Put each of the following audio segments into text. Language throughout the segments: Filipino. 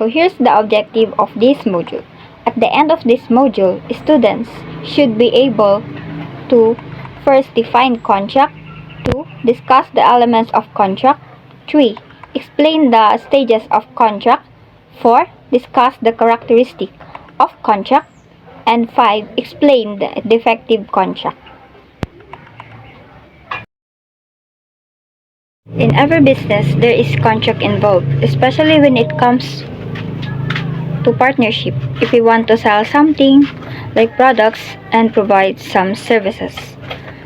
So here's the objective of this module. At the end of this module, students should be able to first define contract, 2. Discuss the elements of contract, 3. Explain the stages of contract, 4. Discuss the characteristic of contract, and 5. Explain the defective contract. In every business, there is contract involved, especially when it comes to partnership. If we want to sell something like products and provide some services.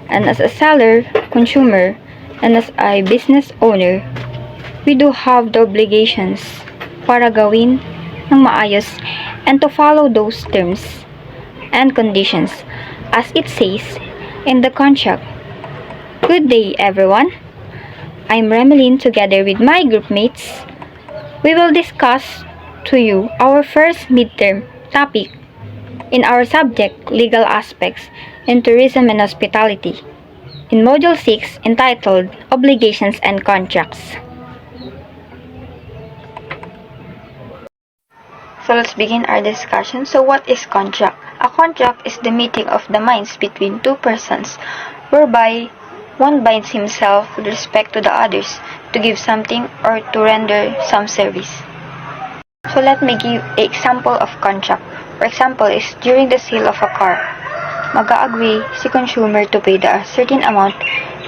And as a seller, consumer, and as a business owner, we do have the obligations para gawin ng maayos and to follow those terms and conditions as it says in the contract. Good day, everyone. I'm Remeline together with my group mates. We will discuss to you our first midterm topic in our subject Legal Aspects in Tourism and Hospitality in Module 6 entitled Obligations and Contracts. So let's begin our discussion. So what is contract? A contract is the meeting of the minds between two persons whereby one binds himself with respect to the others to give something or to render some service. So let me give an example of contract. For example is during the sale of a car, mag-agree si consumer to pay the certain amount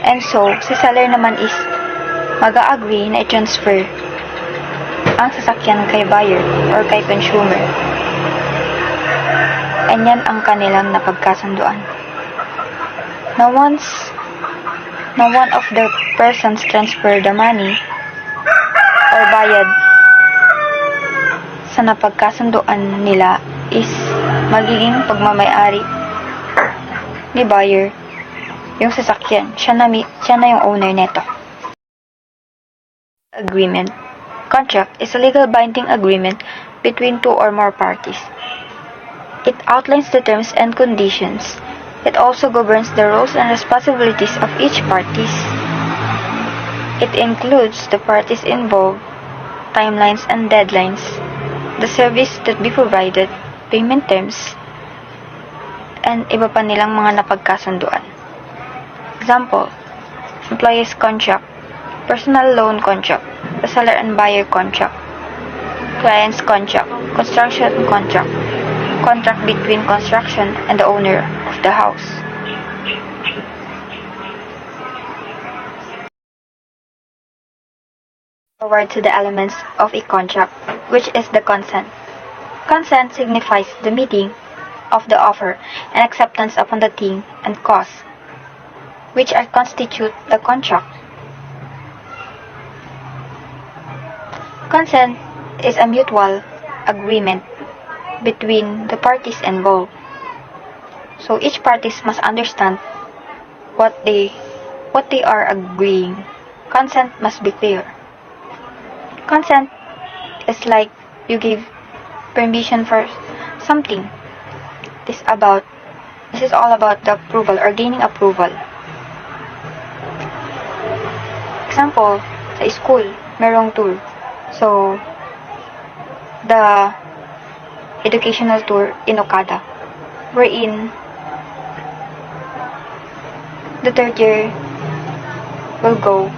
and so si seller naman is mag-agree na i-transfer ang sasakyan kay buyer or kay consumer. And yan ang kanilang napagkasunduan. Now one of the persons transfer the money or bayad sa napagkasunduan nila is magiging pagmamay-ari ni buyer yung sasakyan. Siya na yung owner neto. Agreement. Contract is a legal binding agreement between two or more parties. It outlines the terms and conditions. It also governs the roles and responsibilities of each parties. It includes the parties involved, timelines and deadlines, the service that be provided, payment terms, and iba pa nilang mga napagkasunduan. Example, employees contract, personal loan contract, the seller and buyer contract, clients contract, construction contract, contract between construction and the owner of the house. Forward to the elements of a contract, which is the consent. Consent signifies the meeting of the offer and acceptance upon the thing and cause, which are constitute the contract. Consent is a mutual agreement between the parties involved. So each parties must understand what they are agreeing. Consent must be clear. Consent is like you give permission for something. This is all about the approval or gaining approval. Example, sa school, merong tour. So, the educational tour in Okada, wherein the third year will go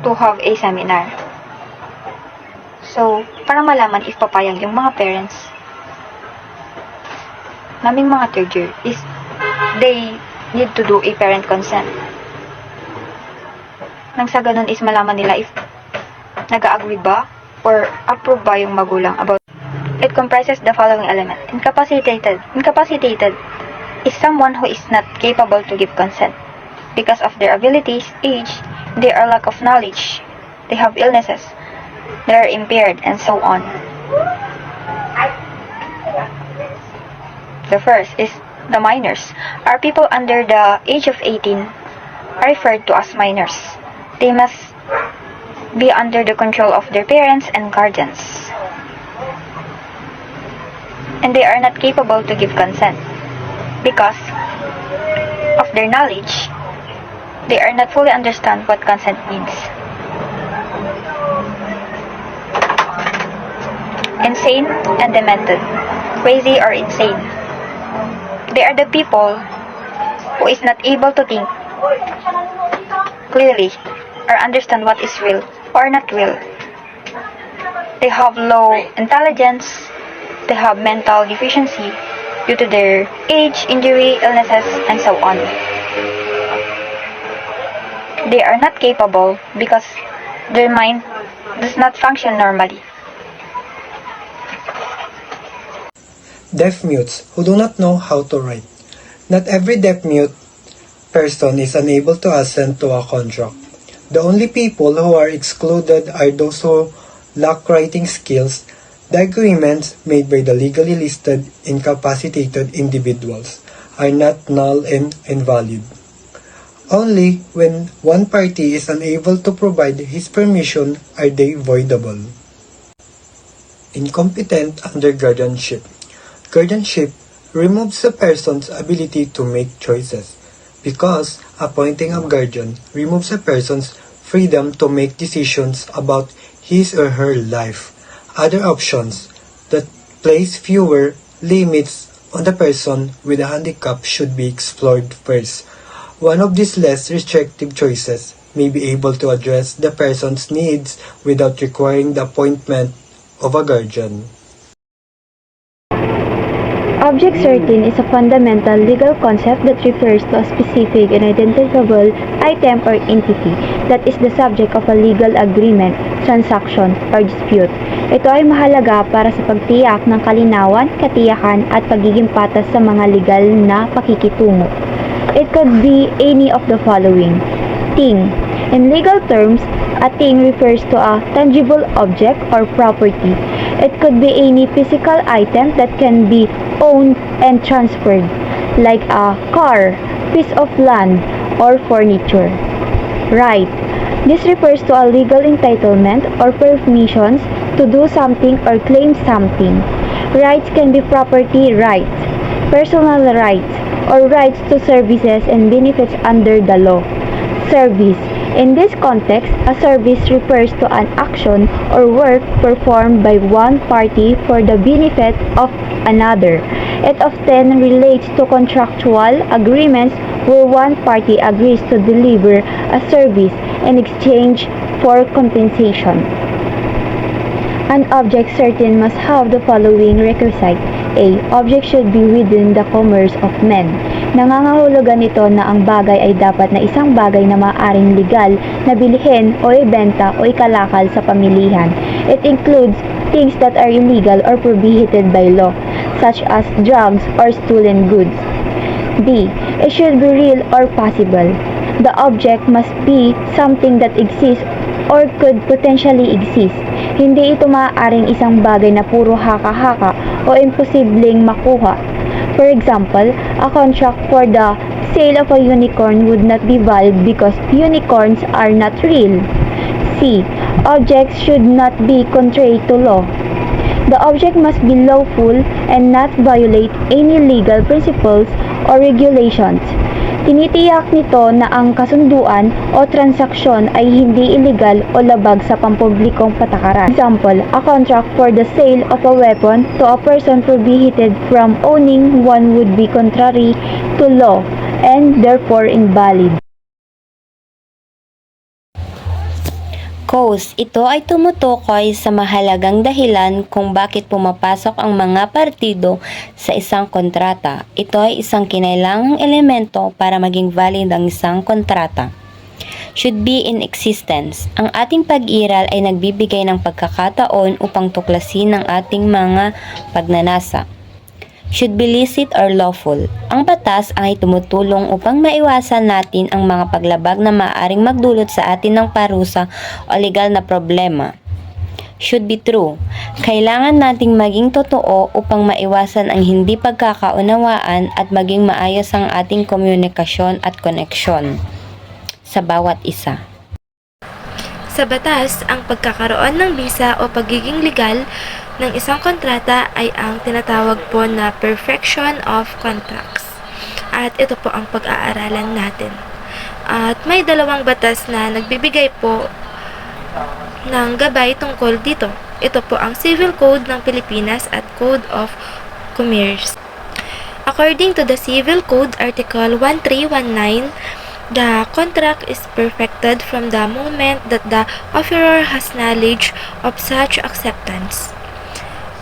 to have a seminar. So, para malaman if papayag yung mga parents naming mga third year is they need to do a parent consent. Nang sa ganun is malaman nila if nag-agree ba or approve ba yung magulang about. It comprises the following element. Incapacitated. Incapacitated is someone who is not capable to give consent because of their abilities, age, their lack of knowledge, they have illnesses, they are impaired, and so on. The first is the minors. Are people under the age of 18 are referred to as minors. They must be under the control of their parents and guardians. And they are not capable to give consent because of their knowledge. They are not fully understand what consent means. insane and demented, crazy or insane. They are the people who is not able to think clearly or understand what is real or not real. They have low intelligence, they have mental deficiency due to their age, injury, illnesses, and so on. They are not capable because their mind does not function normally. Deaf mutes who do not know how to write. Not every deaf mute person is unable to assent to a contract. The only people who are excluded are those who lack writing skills. The agreements made by the legally listed incapacitated individuals are not null and invalid. Only when one party is unable to provide his permission are they voidable. Incompetent under guardianship. Guardianship removes a person's ability to make choices because appointing a guardian removes a person's freedom to make decisions about his or her life. Other options that place fewer limits on the person with a handicap should be explored first. One of these less restrictive choices may be able to address the person's needs without requiring the appointment of a guardian. Object certain is a fundamental legal concept that refers to a specific and identifiable item or entity that is the subject of a legal agreement, transaction, or dispute. Ito ay mahalaga para sa pagtiyak ng kalinawan, katiyakan, at pagiging patas sa mga legal na pakikitungo. It could be any of the following. Thing. In legal terms, a thing refers to a tangible object or property. It could be any physical item that can be owned and transferred, like a car, piece of land, or furniture. Right. This refers to a legal entitlement or permissions to do something or claim something. Rights can be property rights, personal rights, or rights to services and benefits under the law. Service. In this context, a service refers to an action or work performed by one party for the benefit of another. It often relates to contractual agreements where one party agrees to deliver a service in exchange for compensation. An object certain must have the following requisite. A. Object should be within the commerce of men. Nangangahulugan ito na ang bagay ay dapat na isang bagay na maaaring legal na bilhin o ibenta o ikalakal sa pamilihan. It includes things that are illegal or prohibited by law, such as drugs or stolen goods. B. It should be real or possible. The object must be something that exists or could potentially exist. Hindi ito maaaring isang bagay na puro haka-haka o imposibleng makuha. For example, a contract for the sale of a unicorn would not be valid because unicorns are not real. C. Objects should not be contrary to law. The object must be lawful and not violate any legal principles or regulations. Tinitiyak nito na ang kasunduan o transaksyon ay hindi illegal o labag sa pampublikong patakaran. Example, a contract for the sale of a weapon to a person prohibited from owning one would be contrary to law and therefore invalid. Cause, ito ay tumutukoy sa mahalagang dahilan kung bakit pumapasok ang mga partido sa isang kontrata. Ito ay isang kinailangang elemento para maging valid ang isang kontrata. Should be in existence. Ang ating pag-iral ay nagbibigay ng pagkakataon upang tuklasin ang ating mga pagnanasa. Should be licit or lawful. Ang batas ay tumutulong upang maiwasan natin ang mga paglabag na maaaring magdulot sa atin ng parusa o legal na problema. Should be true. Kailangan nating maging totoo upang maiwasan ang hindi pagkakaunawaan at maging maayos ang ating komunikasyon at koneksyon sa bawat isa. Sa batas, ang pagkakaroon ng bisa o pagiging legal ng isang kontrata ay ang tinatawag po na perfection of contracts. At ito po ang pag-aaralan natin. At may 2 batas na nagbibigay po ng gabay tungkol dito. Ito po ang Civil Code ng Pilipinas at Code of Commerce. According to the Civil Code Article 1319, the contract is perfected from the moment that the offeror has knowledge of such acceptance.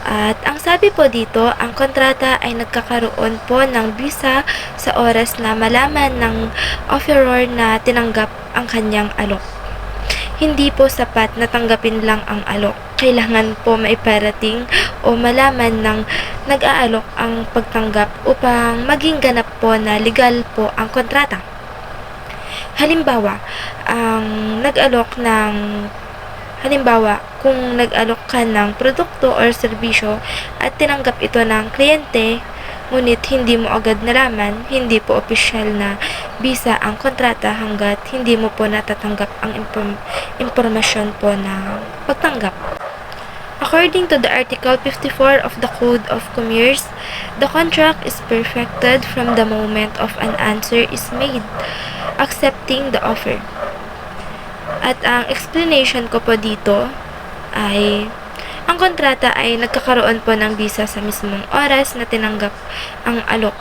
At ang sabi po dito, ang kontrata ay nagkakaroon po ng bisa sa oras na malaman ng offeror na tinanggap ang kanyang alok. Hindi po sapat na tanggapin lang ang alok. Kailangan po maiparating o malaman ng nag-aalok ang pagtanggap upang maging ganap po na legal po ang kontrata. Halimbawa, kung nag-alok ka ng produkto or serbisyo at tinanggap ito ng kliyente, ngunit hindi mo agad nalaman, hindi po opisyal na bisa ang kontrata hanggat hindi mo po natatanggap ang impormasyon po na pagtanggap. According to the Article 54 of the Code of Commerce, the contract is perfected from the moment of an answer is made, accepting the offer. At ang explanation ko po dito ay ang kontrata ay nagkakaroon po ng bisa sa mismong oras na tinanggap ang alok.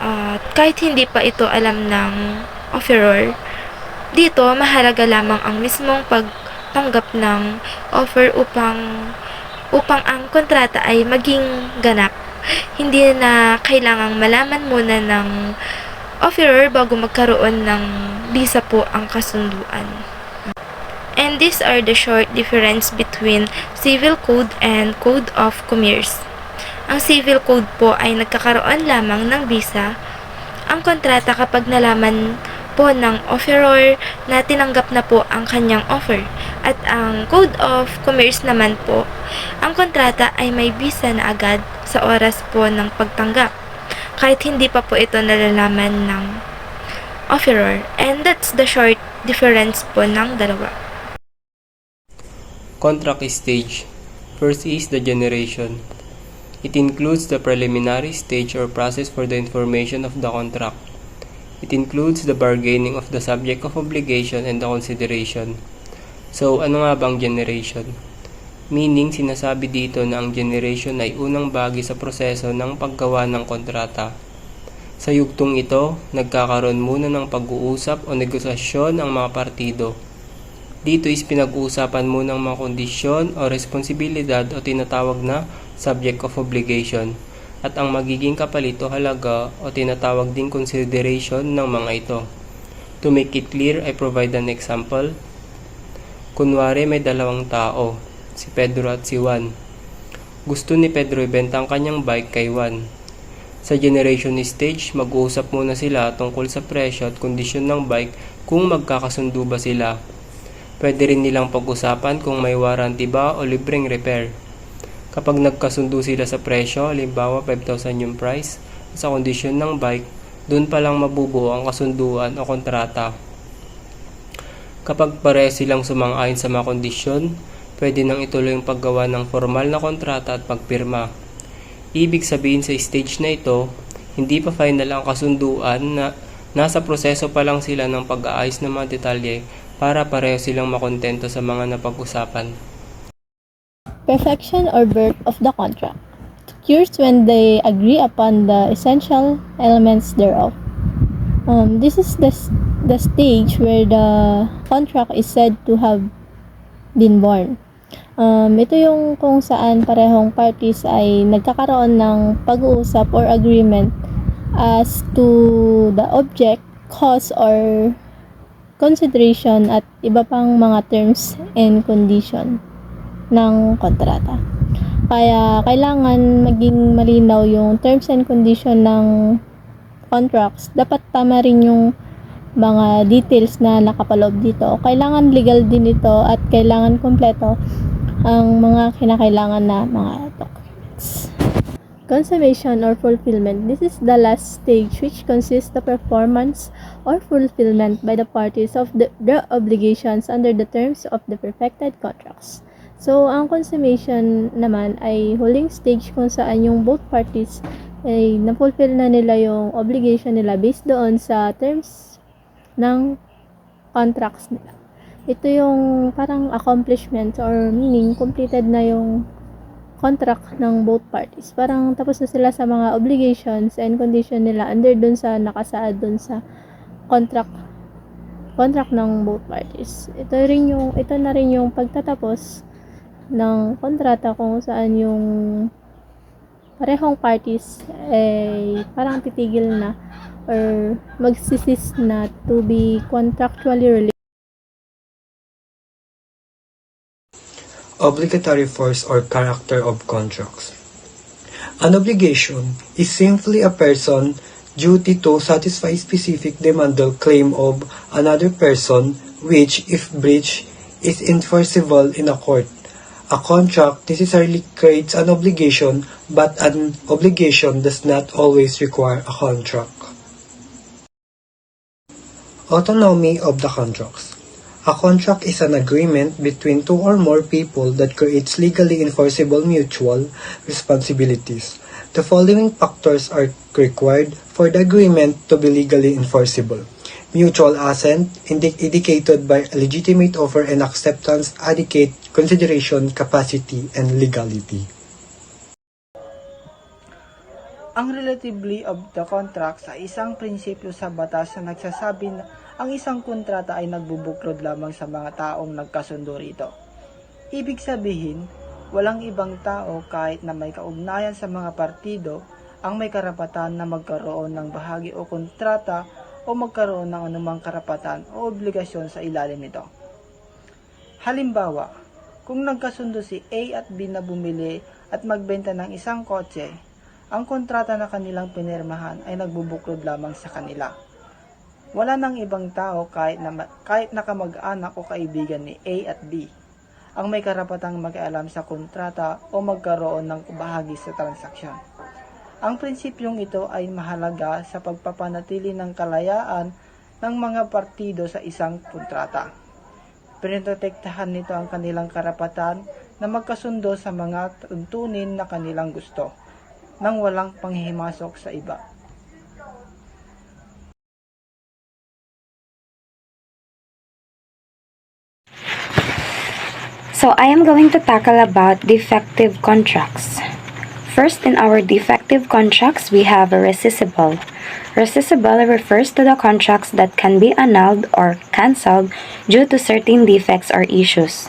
At kahit hindi pa ito alam ng offeror, dito mahalaga lamang ang mismong pagtanggap ng offer upang ang kontrata ay maging ganap. Hindi na kailangang malaman muna ng offeror bago magkaroon ng bisa po ang kasunduan. And these are the short difference between Civil Code and Code of Commerce. Ang Civil Code po ay nagkakaroon lamang ng bisa ang kontrata kapag nalaman po ng offeror na tinanggap na po ang kanyang offer. At ang Code of Commerce naman po, ang kontrata ay may bisa na agad sa oras po ng pagtanggap, kahit hindi pa po ito nalalaman ng offeror. And that's the short difference po ng dalawa. Contract stage. First is the generation. It includes the preliminary stage or process for the information of the contract. It includes the bargaining of the subject of obligation and the consideration. So, ano nga bang generation? Meaning, sinasabi dito na ang generation ay unang bahagi sa proseso ng paggawa ng kontrata. Sa yugtong ito, nagkakaroon muna ng pag-uusap o negosasyon ang mga partido. Dito is pinag-uusapan muna ang mga kondisyon o responsibilidad o tinatawag na subject of obligation at ang magiging kapalit o halaga o tinatawag ding consideration ng mga ito. To make it clear, I provide an example. Kunwari may dalawang tao, si Pedro at si Juan. Gusto ni Pedro ibenta ang kanyang bike kay Juan. Sa generation stage, mag-uusap muna sila tungkol sa presyo at kondisyon ng bike kung magkakasundo ba sila. Pwede rin nilang pag-usapan kung may warranty ba o libreng repair. Kapag nagkasundo sila sa presyo, halimbawa 5,000 yung price, sa kondisyon ng bike, dun pa lang mabubuo ang kasunduan o kontrata. Kapag pareho silang sumang-ayon sa mga kondisyon, pwede nang ituloy ang paggawa ng formal na kontrata at pagpirma. Ibig sabihin sa stage na ito, hindi pa final ang kasunduan na nasa proseso pa lang sila ng pag-aayos ng mga detalye para pareho silang makontento sa mga napag-usapan. Perfection or birth of the contract. It occurs when they agree upon the essential elements thereof. This is the stage where the contract is said to have been born. Ito yung kung saan parehong parties ay nagkakaroon ng pag-uusap or agreement as to the object, cause, or consideration at iba pang mga terms and condition ng kontrata. Kaya kailangan maging malinaw yung terms and condition ng contracts. Dapat tama rin yung mga details na nakapaloob dito. Kailangan legal din ito at kailangan kompleto ang mga kinakailangan na mga documents. Consummation or fulfillment. This is the last stage which consists the performance or fulfillment by the parties of their obligations under the terms of the perfected contracts. So, ang consummation naman ay huling stage kung saan yung both parties ay na-fulfill na nila yung obligation nila based doon sa terms ng contracts nila. ito yung parang accomplishment or meaning completed na yung contract ng both parties. Parang tapos na sila sa mga obligations and condition nila under dun sa nakasaad dun sa contract ng both parties. Ito na rin yung pagtatapos ng kontrata kung saan yung parehong parties ay parang titigil na or magsisis na to be contractually related. Obligatory force or character of contracts. An obligation is simply a person's duty to satisfy specific demand or claim of another person which, if breached, is enforceable in a court. A contract necessarily creates an obligation, but an obligation does not always require a contract. Autonomy of the contracts. A contract is an agreement between two or more people that creates legally enforceable mutual responsibilities. The following factors are required for the agreement to be legally enforceable: mutual assent, indicated by a legitimate offer and acceptance, adequate consideration, capacity, and legality. Ang relatively of the contracts ay isang prinsipyo sa batas na nagsasabi na ang isang kontrata ay nagbubuklod lamang sa mga taong nagkasundo rito. Ibig sabihin, walang ibang tao kahit na may kaugnayan sa mga partido ang may karapatan na magkaroon ng bahagi o kontrata o magkaroon ng anumang karapatan o obligasyon sa ilalim nito. Halimbawa, kung nagkasundo si A at B na bumili at magbenta ng isang kotse, ang kontrata na kanilang pinirmahan ay nagbubuklod lamang sa kanila. Wala nang ibang tao kahit na kamag-anak o kaibigan ni A at B ang may karapatang mag-alam sa kontrata o magkaroon ng bahagi sa transaksyon. Ang prinsipyong ito ay mahalaga sa pagpapanatili ng kalayaan ng mga partido sa isang kontrata. Pinoprotektahan nito ang kanilang karapatan na magkasundo sa mga tuntunin na kanilang gusto nang walang panghihimasok sa iba. So I am going to tackle about defective contracts. First, in our defective contracts, we have a rescissible. Rescissible refers to the contracts that can be annulled or cancelled due to certain defects or issues.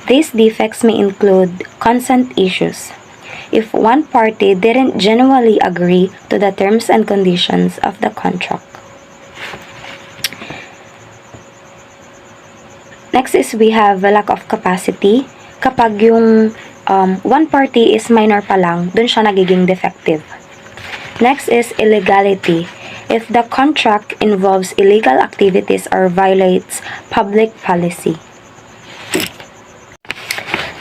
These defects may include consent issues. If one party didn't genuinely agree to the terms and conditions of the contract. Next is we have a lack of capacity. Kapag yung one party is minor pa lang, dun siya nagiging defective. Next is illegality. If the contract involves illegal activities or violates public policy.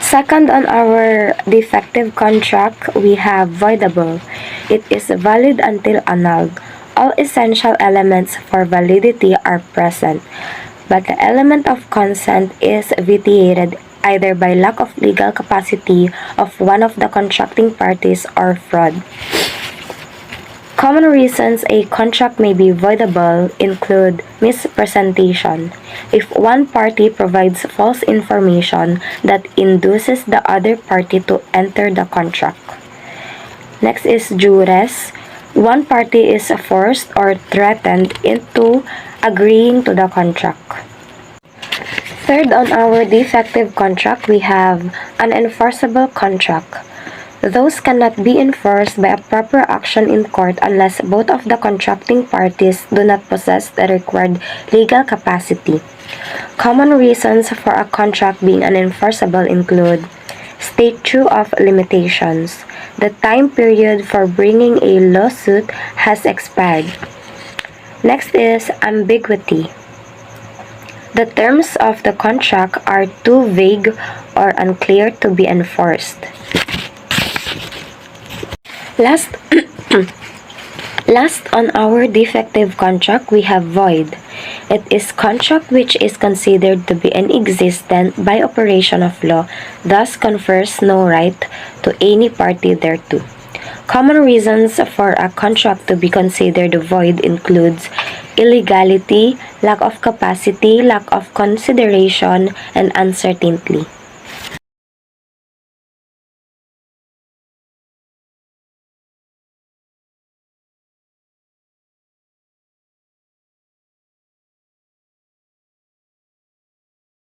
Second, on our defective contract, we have voidable. It is valid until annulled. All essential elements for validity are present, but the element of consent is vitiated either by lack of legal capacity of one of the contracting parties or fraud. Common reasons a contract may be voidable include misrepresentation. If one party provides false information that induces the other party to enter the contract. Next is duress. One party is forced or threatened into agreeing to the contract. Third, on our defective contract, we have an unenforceable contract. Those cannot be enforced by a proper action in court unless both of the contracting parties do not possess the required legal capacity. Common reasons for a contract being unenforceable include statute of limitations. The time period for bringing a lawsuit has expired. Next is ambiguity. The terms of the contract are too vague or unclear to be enforced. Last on our defective contract, we have void. It is contract which is considered to be inexistent by operation of law, thus confers no right to any party thereto. Common reasons for a contract to be considered void includes illegality, lack of capacity, lack of consideration, and uncertainty.